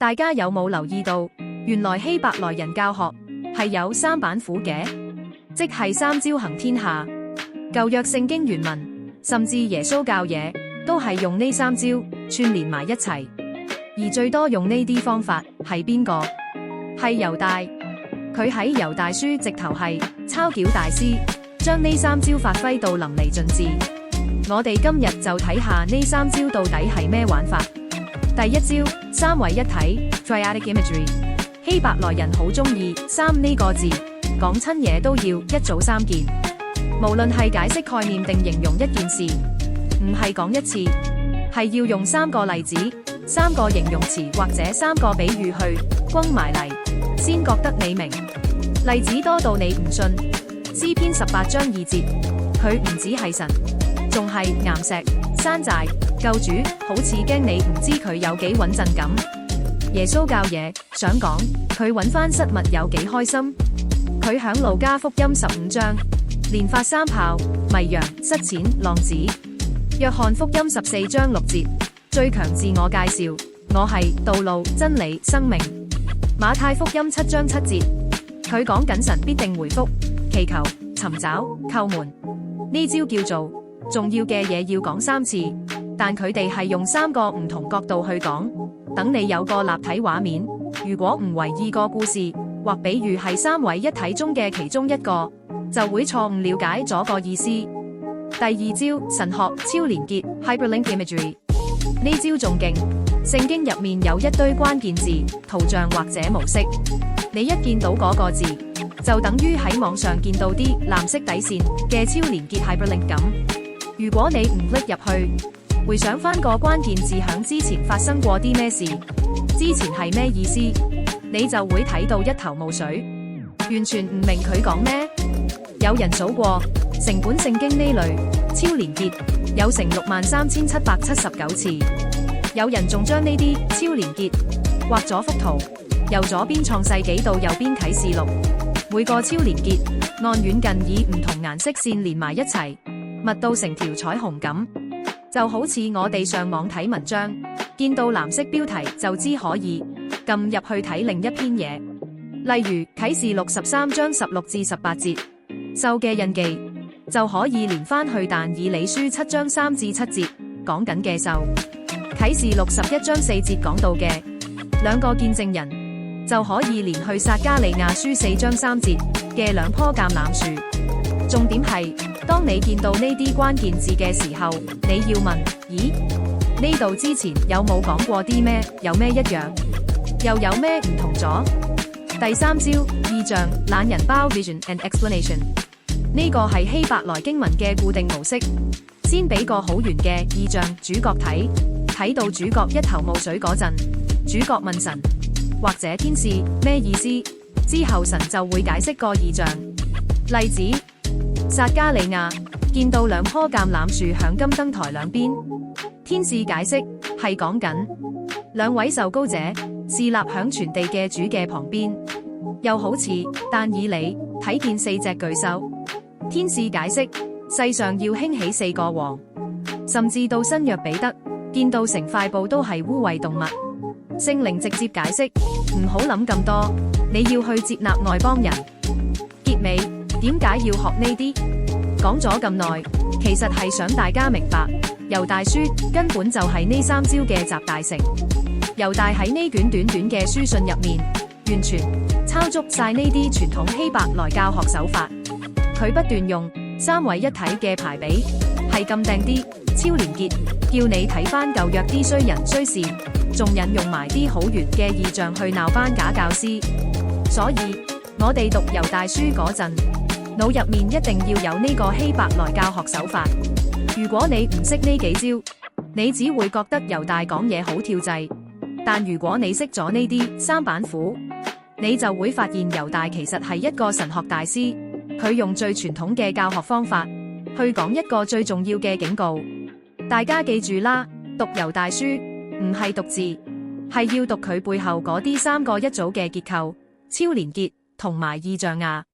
大家有冇留意到，原來希伯來人教學係有三板斧嘅，即係三招行天下。舊約聖經原文，甚至耶穌教嘢，都係用呢三招串連埋一齊。而最多用呢啲方法係邊個？係猶大。佢喺猶大書直頭係抄攪大師，將呢三招發揮到淋漓盡致。我哋今日就睇下呢三招到底係咩玩法。第一招，三位一體 （Triadic Imagery）。希伯來人好中意三呢個字，講親嘢都要一組三件。無論係解釋概念定形容一件事，唔係講一次，係要用三個例子、三個形容詞或者三個比喻去轟埋嚟，先覺得你明。例子多到你唔信。詩篇18章2節，佢唔止係神，仲係岩石、山寨、救主，好似驚你唔知佢有幾穩陣咁。耶穌教嘢，想講佢揾翻失物有幾開心。佢響路加福音15章，連發三炮、迷羊、失錢、浪子。約翰福音14章6節，最強自我介紹，我係道路、真理、生命。馬太福音7章7節，佢講緊神必定回覆，祈求、尋找、叩門。呢招叫做重要嘅嘢要講三次，但佢哋係用三個唔同角度去講，等你有個立體畫面。如果唔為意個故事或比喻係三位一體中嘅其中一個，就會錯誤了解咗個意思。第二招，神學超連結 Hyperlink Imagery。呢招仲勁，聖經入面有一堆關鍵字、圖像或者模式，你一見到嗰個字，就等於喺網上見到啲藍色底線嘅超連結 Hyperlink 咁。如果你唔 click 入去，回想翻個關鍵字響之前發生過啲咩事，之前係咩意思，你就會睇到一頭霧水，完全唔明佢講咩。有人數過，成本聖經呢類超連結有成63779次。有人仲將呢啲超連結畫咗幅圖，由左邊創世紀到右邊啟示錄，每個超連結按遠近以唔同顏色線連埋一齊，密到成條彩虹咁。就好似我哋上網睇文章，見到藍色標題就知可以撳入去睇另一篇嘢。例如啟示錄13章16至18節，獸嘅印記就可以連翻去但以理書7章3至7節講緊嘅獸。啟示錄11章4節講到嘅兩個見證人，就可以連去撒迦利亞書4章3節嘅兩棵橄欖樹。重點係，當你見到呢啲關鍵字嘅時候，你要問：咦？呢度之前有冇講過啲咩？有咩一樣？又有咩唔同咗？第三招，意象懶人包 Vision and Explanation。呢個係希伯來經文嘅固定模式，先俾個好圓嘅意象主角睇，睇到主角一頭霧水嗰陣，主角問神或者天使咩意思，之後神就會解釋個意象。例子，撒迦利亞見到兩棵橄欖樹響金燈台兩邊，天使解釋係講緊兩位受膏者侍立響全地嘅主嘅旁邊。又好似但以理睇見4隻巨獸，天使解釋世上要興起4個王。甚至到新約彼得見到成塊布都係污穢動物，聖靈直接解釋唔好諗咁多，你要去接納外邦人。結尾，點解要學呢啲？講咗咁耐，其實係想大家明白，猶大書根本就係呢三招嘅集大成。猶大喺呢卷短短嘅書信入面，完全抄足晒呢啲傳統希伯來教學手法。佢不斷用三位一體嘅排比，係咁掟啲超連結，叫你睇翻舊約啲衰人衰事，仲引用埋啲好圓嘅意象去鬧班假教師。所以我哋讀猶大書嗰陣，腦入面一定要有呢個希伯來教學手法。如果你唔識呢幾招，你只會覺得猶大講嘢好跳掣。但如果你識咗呢啲三板斧，你就會發現猶大其實係一個神學大師，佢用最傳統嘅教學方法去講一個最重要嘅警告。大家記住啦，讀猶大書唔係讀字，係要讀佢背後嗰啲三個一組嘅結構、超連結同埋意象啊。